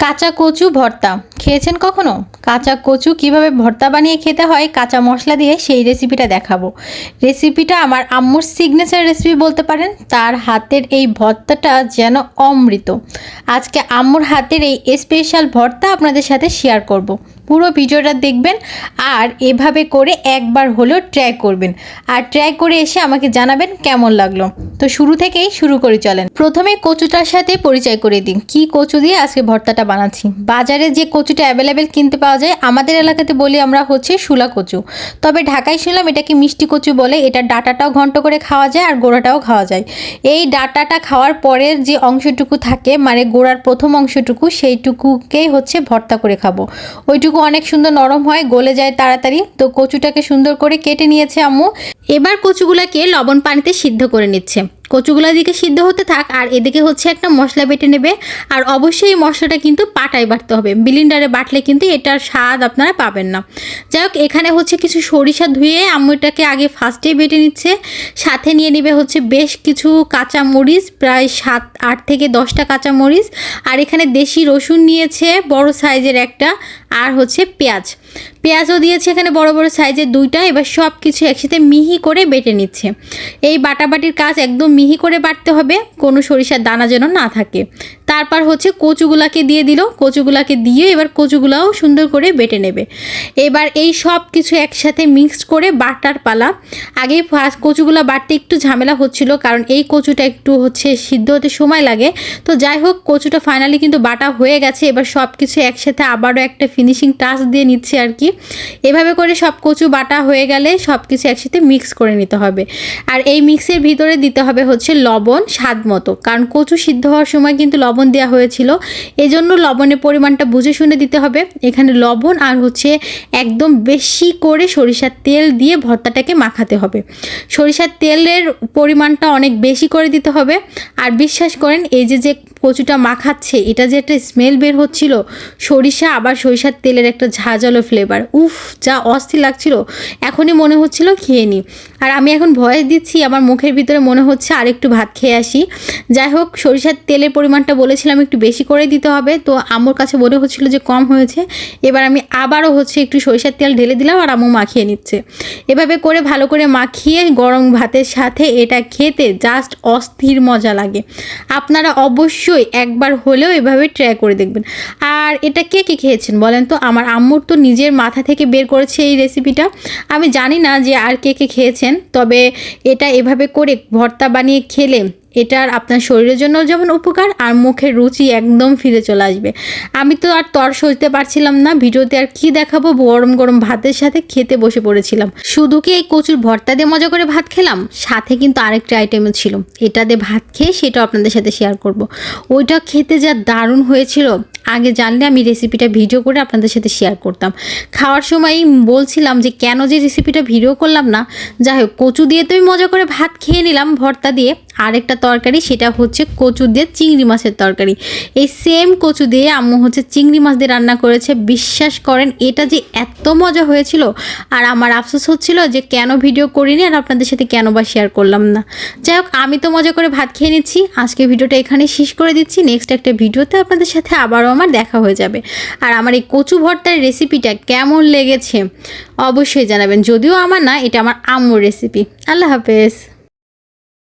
কাঁচা কচু ভর্তা খেয়েছেন কখনো? কাঁচা কচু কিভাবে ভর্তা বানিয়ে খেতে হয় কাঁচা মশলা দিয়ে সেই রেসিপিটা দেখাবো। রেসিপিটা আমার আম্মুর সিগনেচার রেসিপি বলতে পারেন। তার হাতের এই ভর্তাটা যেন অমৃত। আজকে আম্মুর হাতের এই স্পেশাল ভর্তা আপনাদের সাথে শেয়ার করব। পুরো ভিডিওটা দেখবেন আর এভাবে করে একবার হলেও ট্রাই করবেন, আর ট্রাই করে এসে আমাকে জানাবেন কেমন লাগলো। তো শুরু থেকেই শুরু করে চলেন। প্রথমে কচুটার সাথে পরিচয় করে দিন কি কচু দিয়ে আজকে ভর্তাটা বানাচ্ছি। বাজারে যে কচুটা অ্যাভেলেবেল কিনতে পাওয়া যায়, আমাদের এলাকাতে বলি আমরা হচ্ছে শুলা কচু, তবে ঢাকায় শুনলাম এটাকে মিষ্টি কচু বলে। এটা ডাটাটাও ঘন্ট করে খাওয়া যায় আর গোড়াটাও খাওয়া যায়। এই ডাটাটা খাওয়ার পরের যে অংশটুকু থাকে, মানে গোড়ার প্রথম অংশটুকু, সেইটুকুকেই হচ্ছে ভর্তা করে খাবো। ওইটুকু অনেক সুন্দর নরম হয়, গলে যায় তাড়াতাড়ি। তো কচুটাকে সুন্দর করে কেটে নিয়েছে আম্মু। এবার কচুগুলাকে লবণ পানিতে সিদ্ধ করে নিচ্ছে। কচুগুলা দিকে সিদ্ধ হতে থাক, আর এদিকে হচ্ছে একটা মশলা বেটে নেবে। আর অবশ্যই এই মশলাটা কিন্তু পাটায় বাটতে হবে, ব্লেন্ডারে বাটলে কিন্তু এটার স্বাদ আপনারা পাবেন না। যাই হোক, এখানে হচ্ছে কিছু সরিষা ধুয়ে আম্মু এটাকে আগে ফার্স্টেই বেটে নিচ্ছে। সাথে নিয়ে নেবে হচ্ছে বেশ কিছু কাঁচা মরিচ, প্রায় 7-8 থেকে 10টা কাঁচা মরিচ। আর এখানে দেশি রসুন নিয়েছে বড় সাইজের একটা, আর হচ্ছে পেঁয়াজও দিয়েছে এখানে বড় বড় সাইজের 2টা। এবার সব কিছু একসাথে মিহি করে বেটে নিচ্ছে। এই বাটাবাটির কাজ একদম মিহি করে বাটতে হবে, কোনো সরিষার দানা যেন না থাকে। তারপর হচ্ছে কচুগুলাকে দিয়ে দিল। কচুগুলাকে দিয়ে এবার কচুগুলাও সুন্দর করে বেটে নেবে। এবার এই সব কিছু একসাথে মিক্সড করে বাটার পালা। আগে ফার্স্ট কচুগুলা বাটতে একটু ঝামেলা হচ্ছিল, কারণ এই কচুটা একটু হচ্ছে সিদ্ধ হতে সময় লাগে। তো যাই হোক, কচুটা ফাইনালি কিন্তু বাটা হয়ে গেছে। এবার সব কিছু একসাথে আবারও একটা ফিনিশিং টাচ দিয়ে নিচ্ছে আর কি। এভাবে করে সব কচু বাটা হয়ে গেলে সব কিছু একসাথে মিক্স করে নিতে হবে। আর এই মিক্সের ভিতরে দিতে হবে হচ্ছে লবণ স্বাদ মতো, কারণ কচু সিদ্ধ হওয়ার সময় কিন্তু লবণ দেওয়া হয়েছিল, এজন্য লবণের পরিমাণটা বুঝে শুনে দিতে হবে। এখানে লবণ আর হচ্ছে একদম বেশি করে সরিষার তেল দিয়ে ভর্তাটাকে মাখাতে হবে। সরিষার তেলের পরিমাণটা অনেক বেশি করে দিতে হবে। আর বিশ্বাস করেন, এই যে কচুটা মাখাচ্ছে, এটা যে একটা স্মেল বের হচ্ছিল, সরিষা আবার সরিষার তেলের একটা ঝাঁঝালো ফ্লেভার, উফ, যা অস্থির লাগছিল। এখনই মনে হচ্ছিল খেয়ে নিই। আর আমি এখন ভয়েস দিচ্ছি, আমার মুখের ভিতরে মনে হচ্ছে আর একটু ভাত খেয়ে আসি। যাই হোক, সরিষার তেলের পরিমাণটা বলেছিলাম একটু বেশি করে দিতে হবে, তো আম্মুর কাছে মনে হচ্ছিল যে কম হয়েছে। এবার আমি আবারও হচ্ছে একটু সরিষার তেল ঢেলে দিলাম, আর আম্মু মাখিয়ে নিচ্ছে। এভাবে করে ভালো করে মাখিয়ে গরম ভাতের সাথে এটা খেতে জাস্ট অস্থির মজা লাগে। আপনারা অবশ্যই একবার হলেও এভাবে ট্রাই করে দেখবেন। আর এটা কে কে খেয়েছেন বলেন তো? আমার আম্মুর তো নিজের মাথা থেকে বের করেছে এই রেসিপিটা। আমি জানি না যে আর কে কে খেয়েছেন, তবে এটা এভাবে করে ভর্তা বানিয়ে খেলে এটার আপনার শরীরের জন্য যেমন উপকার, আর মুখের রুচি একদম ফিরে চলে আসবে। আমি তো আর তর সইতে পারছিলাম না, ভিডিওতে আর কি দেখাবো, গরম গরম ভাতের সাথে খেতে বসে পড়েছিলাম। শুধু কি এই কচুর ভর্তা দিয়ে মজা করে ভাত খেলাম, সাথে কিন্তু আরেকটা আইটেমও ছিল। এটা দিয়ে ভাত খেয়ে সেটাও আপনাদের সাথে শেয়ার করব। ওইটা খেতে যা দারুণ হয়েছিল, আগে জানলে আমি রেসিপিটা ভিডিও করে আপনাদের সাথে শেয়ার করতাম। খাওয়ার সময় বলছিলাম যে কেন যে রেসিপিটা ভিডিও করলাম না। যাই হোক, কচু দিয়ে তো আমি মজা করে ভাত খেয়ে নিলাম ভর্তা দিয়ে। আরেকটা তরকারি, সেটা হচ্ছে কচু দিয়ে চিংড়ি মাছের তরকারি। এই সেম কচু দিয়ে আম্মু হচ্ছে চিংড়ি মাছ দিয়ে রান্না করেছে। বিশ্বাস করেন, এটা যে এত মজা হয়েছিল, আর আমার আফসোস হচ্ছিল যে কেন ভিডিও করিনি আর আপনাদের সাথে কেন বা শেয়ার করলাম না। যাই হোক, আমি তো মজা করে ভাত খেয়ে নিচ্ছি। আজকে ভিডিওটা এখানে শেষ করে দিচ্ছি। নেক্সট একটা ভিডিওতে আপনাদের সাথে আবারও আমার দেখা হয়ে যাবে। আর আমার এই কচু ভর্তার রেসিপিটা কেমন লেগেছে অবশ্যই জানাবেন। যদিও আমার না, এটা আমার আম্মুর রেসিপি। আল্লাহ হাফেজ।